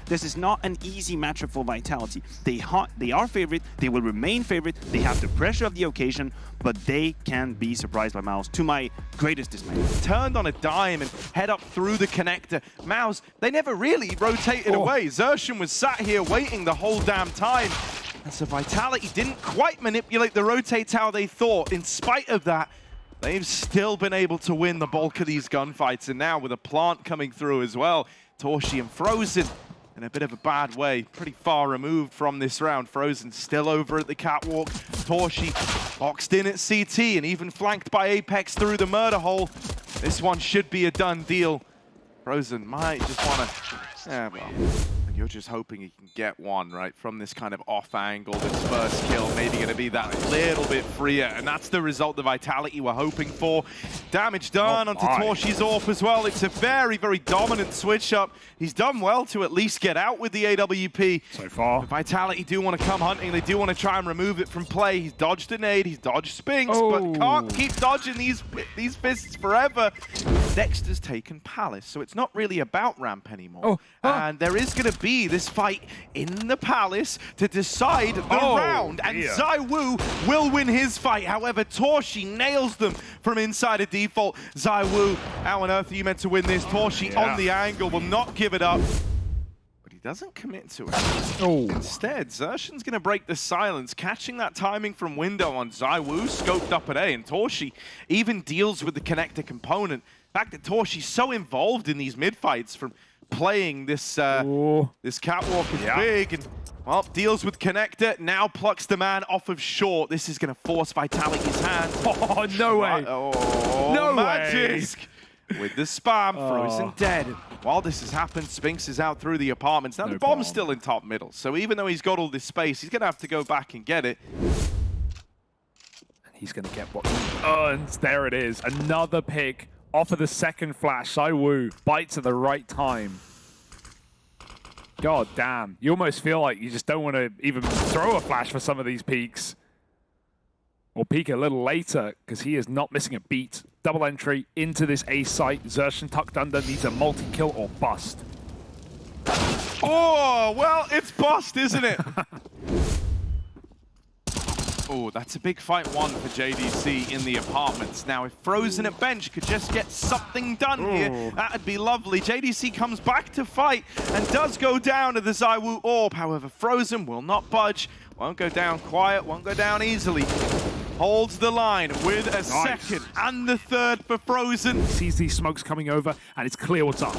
this is not an easy matchup for Vitality. They are favorite, they will remain favorite, they have the pressure of the occasion, but they can be surprised by MOUZ, to my greatest dismay. Turned on a dime and head up through the connector. MOUZ, they never really rotated away. Xerxan was sat here waiting the whole damn time. And so Vitality didn't quite manipulate the rotates how they thought. In spite of that, they've still been able to win the bulk of these gunfights. And now with a plant coming through as well, torZe and forZe in a bit of a bad way. Pretty far removed from this round. forZe still over at the catwalk. torZe boxed in at CT and even flanked by Apex through the murder hole. This one should be a done deal. forZe might just want to... Yeah, well... You're just hoping he can get one, right, from this kind of off angle. This first kill maybe going to be that little bit freer, and that's the result the Vitality were hoping for. Damage done onto torZe's AWP as well. It's a very, very dominant switch up. He's done well to at least get out with the AWP. So far. The Vitality do want to come hunting. They do want to try and remove it from play. He's dodged a nade, he's dodged Spinks, but can't keep dodging these fists forever. Dexter's taken Palace, so it's not really about ramp anymore. And there is going to be this fight in the Palace to decide the round, and ZywOo will win his fight. However, torZe nails them from inside a default. ZywOo, how on earth are you meant to win this? torZe on the angle, will not give it up. But he doesn't commit to it. Instead, Xerxan's going to break the silence, catching that timing from window on ZywOo, scoped up at A, and torZe even deals with the connector component. The fact that torZe's so involved in these mid-fights from playing this this catwalk is big, and well, deals with connector, now plucks the man off of short. This is going to force Vitality's hand. Oh, no way. No Magisk with the spam, forZe dead. While this has happened, Spinks is out through the apartments. Now the bomb's still in top middle, so even though he's got all this space, he's going to have to go back and get it. He's going to get what he earns. There it is. Another pick off of the second flash. ZywOo bites at the right time. God damn. You almost feel like you just don't want to even throw a flash for some of these peaks. Or peek a little later, because he is not missing a beat. Double entry into this A site. Xerxan tucked under, needs a multi-kill or bust. Oh, well, it's bust, isn't it? Oh, that's a big fight one for JDC in the apartments. Now, if forZe at bench could just get something done here, that'd be lovely. JDC comes back to fight and does go down to the ZywOo AWP. However, forZe will not budge. Won't go down quiet, won't go down easily. Holds the line with a second and the third for forZe. Sees these smokes coming over, and it's clear what's up.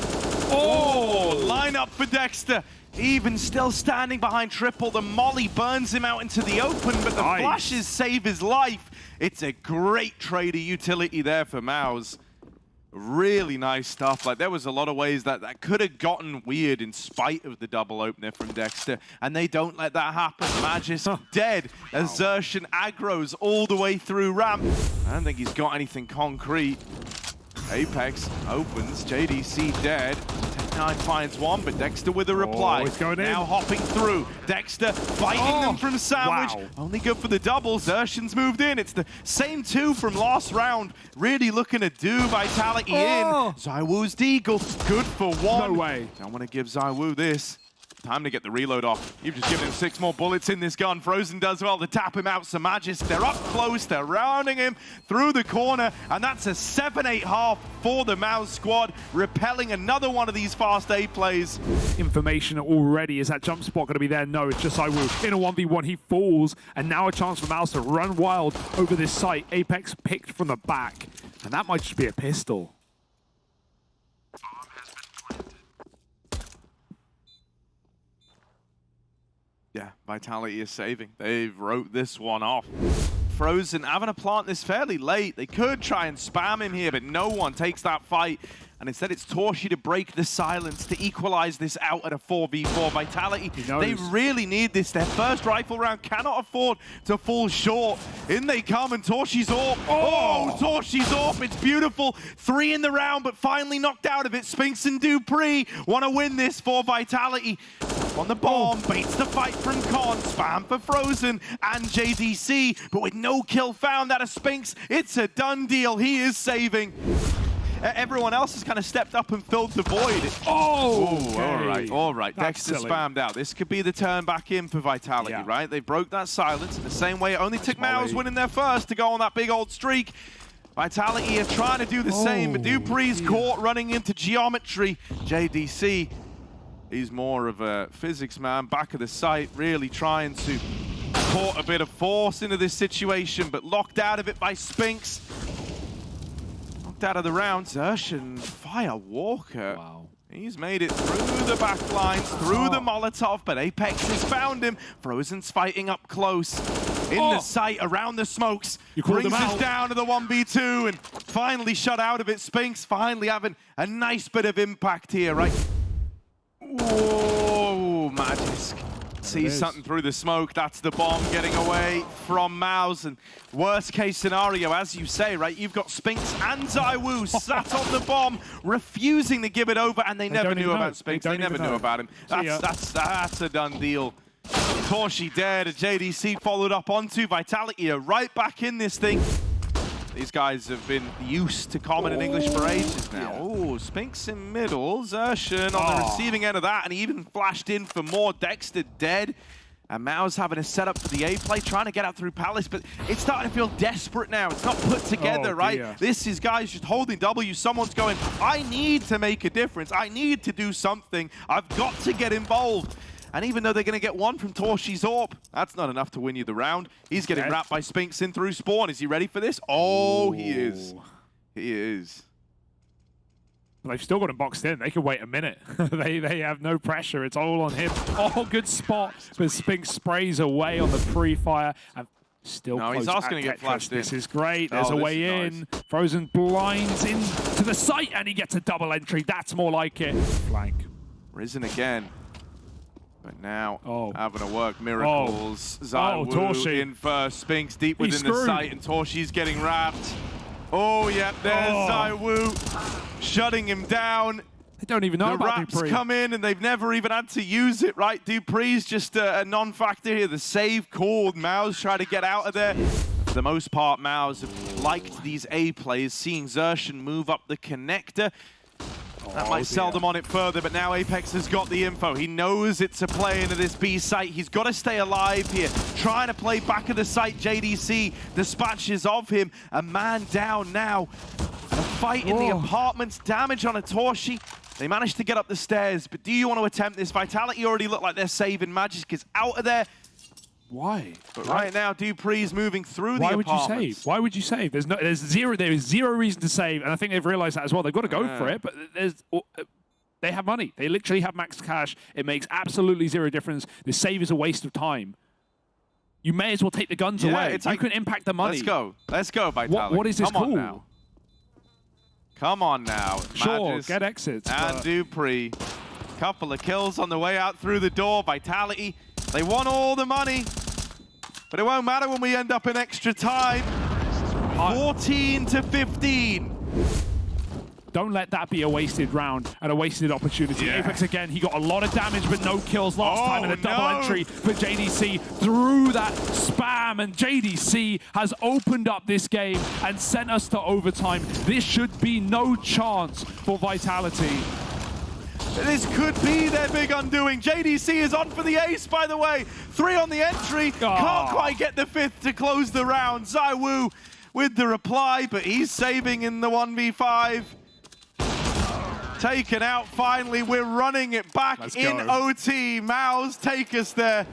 Oh, line up for Dexter. Even still standing behind triple, the molly burns him out into the open, but the flashes save his life. It's a great trader utility there for MOUZ. Really nice stuff. Like, there was a lot of ways that could have gotten weird in spite of the double opener from Dexter, and they don't let that happen. Magisk dead as Xerxan aggros all the way through ramp. I don't think he's got anything concrete. Apex opens, JDC dead. Tech9 finds one, but Dexter with a reply. It's going in. Now hopping through. Dexter fighting them from sandwich. Only good for the double. Xerxan's moved in. It's the same two from last round. Really looking to do Vitality in. ZywOo's deagle. Good for one. No way. Don't want to give ZywOo this. Time to get the reload off. You've just given him 6 more bullets in this gun. forZe does well to tap him out. So Magisk, they're up close. They're rounding him through the corner. And that's a 7-8 for the MOUZ squad, repelling another one of these fast A plays. Information already. Is that jump spot going to be there? No, it's just ZywOo. In a 1v1, he falls. And now a chance for MOUZ to run wild over this site. Apex picked from the back. And that might just be a pistol. Yeah, Vitality is saving. They've wrote this one off. forZe having to plant this fairly late. They could try and spam him here, but no one takes that fight. And instead it's torZe to break the silence, to equalize this out at a 4v4. Vitality, they really need this. Their first rifle round cannot afford to fall short. In they come, and torZe's AWP. Oh, torZe's AWP, it's beautiful. 3 in the round, but finally knocked out of it. Spinks and dupreeh want to win this for Vitality. On the bomb, baits the fight from Con, spam for forZe and JDC, but with no kill found out of Spinks, it's a done deal. He is saving. everyone else has kind of stepped up and filled the void. Okay. All right. That's Dexter silly. spammed out. This could be the turn back in for Vitality, right? They broke that silence in the same way it only took MOUZ winning there first to go on that big old streak. Vitality are trying to do the same, but dupreeh's caught running into geometry. JDC, he's more of a physics man, back of the site, really trying to put a bit of force into this situation, but locked out of it by Spinks. Knocked out of the round. Zershan, Firewalker. Wow. He's made it through the back lines, through the Molotov, but Apex has found him. Frozen's fighting up close. In the sight, around the smokes. Brings us down to the 1v2 and finally shut out of it. Spinks finally having a nice bit of impact here, right? Whoa, Magisk. Sees something through the smoke. That's the bomb getting away from MOUZ. And worst case scenario, as you say, right? You've got Spinks and ZywOo sat on the bomb, refusing to give it over, and they never knew about Spinks. They never knew about him. That's a done deal. torshi dead, JDC followed up onto Vitality are right back in this thing. These guys have been used to common in English for ages now. Oh, Spinks in middle, Zershan on the receiving end of that, and he even flashed in for more. Dexter dead. And MOUZ having a setup for the A play, trying to get out through Palace, but it's starting to feel desperate now. It's not put together, right? This is guys just holding W. Someone's going, I need to make a difference. I need to do something. I've got to get involved. And even though they're going to get one from torshi's AWP, that's not enough to win you the round. He's getting wrapped by Spinks in through spawn. Is he ready for this? Oh, he is. He is. They've still got him boxed in. They can wait a minute. they have no pressure. It's all on him. Oh, good spot. But Spinks sprays away on the pre-fire. And still close. He's asking to get flashed in. This is great. There's a way in. Nice. Frozen blinds in to the site, and he gets a double entry. That's more like it. Flank. Risen again. But now, having to work miracles. ZywOo in first. Spinks deep within the site, and torshi's getting wrapped. Oh, yeah, there's ZywOo shutting him down. They don't even know about dupreeh. The wraps come in, and they've never even had to use it, right? dupreeh's just a non-factor here. The save called. MOUZ try to get out of there. For the most part, MOUZ have liked these A plays, seeing Zershan move up the connector. That might sell them on it further, but now Apex has got the info. He knows it's a play into this B site. He's got to stay alive here. Trying to play back of the site. JDC dispatches of him. A man down now. And a fight in the apartments. Damage on a torshi. They managed to get up the stairs, but do you want to attempt this? Vitality already look like they're saving. Magisk is out of there. Why? But right now, dupreeh's moving through the apartments. Why would you save? Why would you save? There is zero reason to save, and I think they've realized that as well. They've got to go for it, but they have money. They literally have max cash. It makes absolutely zero difference. The save is a waste of time. You may as well take the guns away. You can impact the money. Let's go, Vitality. What is this call? Come on now. Sure, get exits. And dupreeh. Couple of kills on the way out through the door. Vitality. They want all the money, but it won't matter when we end up in extra time. 14 to 15. Don't let that be a wasted round and a wasted opportunity. Apex again, he got a lot of damage, but no kills last time, and a double entry for JDC through that spam, and JDC has opened up this game and sent us to overtime. This should be no chance for Vitality. This could be their big undoing. JDC is on for the ace, by the way. 3 on the entry. Can't quite get the 5th to close the round. ZywOo with the reply, but he's saving in the 1v5. Taken out finally. We're running it back in OT. MOUZ take us there.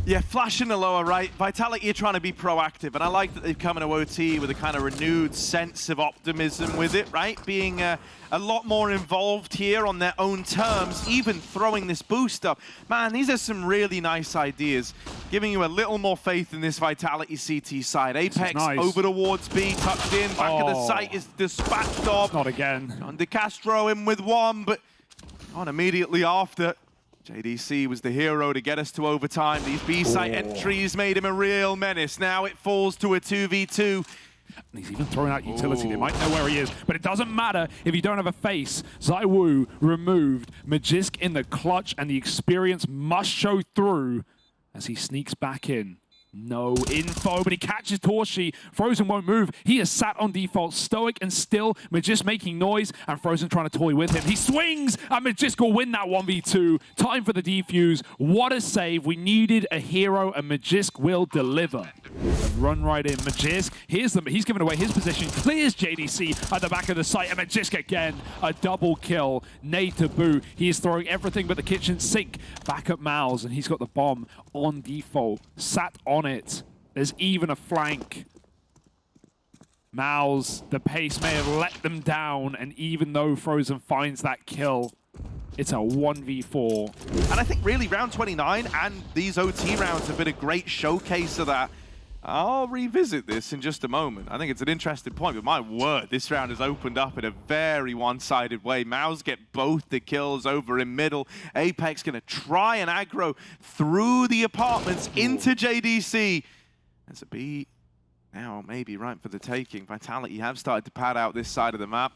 Yeah, flash in the lower right. Vitality are trying to be proactive, and I like that they've come into OT with a kind of renewed sense of optimism with it, right? Being a lot more involved here on their own terms, even throwing this boost up. Man, these are some really nice ideas, giving you a little more faith in this Vitality CT side. Apex over towards B, tucked in, back of the site is dispatched off. Not again. On De Castro in with one, but on immediately after. JDC was the hero to get us to overtime. These B-site entries made him a real menace. Now it falls to a 2v2. He's even throwing out utility. They might know where he is, but it doesn't matter if you don't have a face. ZywOo removed. Magisk in the clutch, and the experience must show through as he sneaks back in. No info, but he catches Torshi. Frozen won't move. He is sat on default, stoic and still. Magisk making noise, and Frozen trying to toy with him. He swings, and Magisk will win that 1v2. Time for the defuse. What a save. We needed a hero, and Magisk will deliver. Run right in. Magisk, here's them. He's given away his position. Clears JDC at the back of the site, and Magisk again. A double kill. Nade to boot. He is throwing everything but the kitchen sink back at MOUZ, and he's got the bomb on default. Sat on it. There's even a flank. MOUZ, the pace may have let them down, and even though Frozen finds that kill, it's a 1v4. And I think really round 29 and these OT rounds have been a great showcase of that. I'll revisit this in just a moment. I think it's an interesting point, but my word, this round has opened up in a very one-sided way. MOUZ get both the kills over in middle. Apex gonna try and aggro through the apartments into JDC. There's a B now maybe right for the taking. Vitality have started to pad out this side of the map.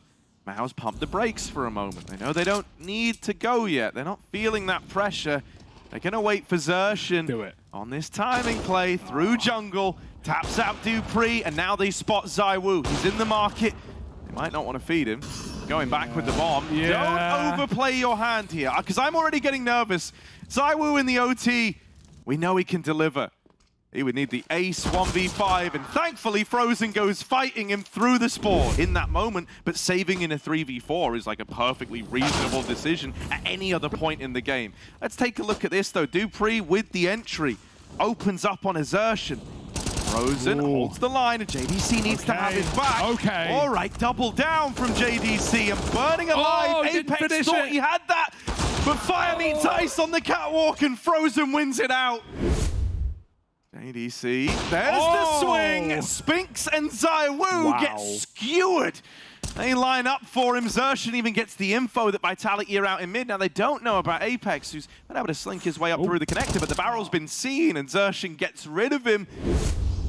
MOUZ pumped the brakes for a moment. They know they don't need to go yet. They're not feeling that pressure. They're going to wait for Zershan on this timing play through jungle. Taps out dupreeh, and now they spot ZywOo. He's in the market. They might not want to feed him. Going back with the bomb. Don't overplay your hand here, because I'm already getting nervous. ZywOo in the OT. We know he can deliver. He would need the ace 1v5, and thankfully Frozen goes fighting him through the spawn in that moment, but saving in a 3v4 is like a perfectly reasonable decision at any other point in the game. Let's take a look at this though. dupreeh with the entry opens up on a Zershan. Frozen holds the line, and JDC needs to have his back. All right, double down from JDC, and burning alive. Apex thought he had that, but fire meets ice on the catwalk, and Frozen wins it out. JDC, there's the swing. Spinks and ZywOo get skewered. They line up for him. Zershan even gets the info that Vitality are out in mid. Now, they don't know about Apex, who's been able to slink his way up through the connector, but the barrel's been seen, and Zershan gets rid of him.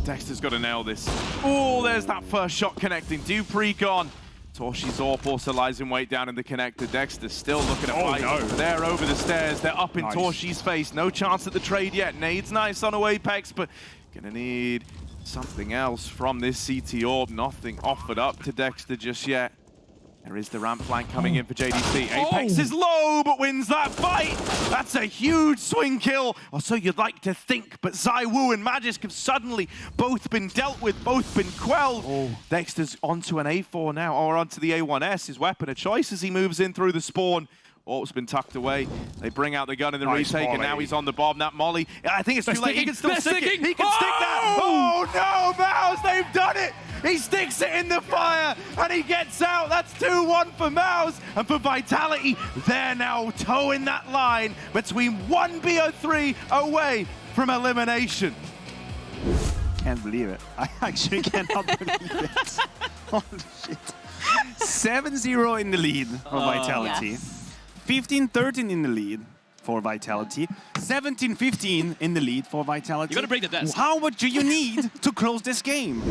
Dexter's got to nail this. Oh, there's that first shot connecting. dupreeh gone. Torshi's AWP also lies in wait down in the connector. Dexter still looking at fight. They're over the stairs. They're up in Torshi's face. No chance at the trade yet. Nade's nice on Apex, but gonna need something else from this CT AWP. Nothing offered up to Dexter just yet. There is the ramp flank coming in for JDC. Apex is low, but wins that fight. That's a huge swing kill, or so you'd like to think. But ZywOo and Magisk have suddenly both been dealt with, both been quelled. Dexter's onto an A4 now, or onto the A1S, his weapon of choice as he moves in through the spawn. AWP's been tucked away. They bring out the gun in the retake, and now he's on the bomb. That molly, I think it's too late. He can still stick it. He can stick that. Oh no, MOUZ, they've done it. He sticks it in the fire, and he gets out. That's 2-1 for MOUZ. And for Vitality, they're now towing that line between 1BO3 away from elimination. Can't believe it. I actually cannot believe it. Holy shit. 7-0 in the lead for Vitality. 15-13 in the lead for Vitality. 17-15 in the lead for Vitality. You gotta break the desk. How much do you need to close this game?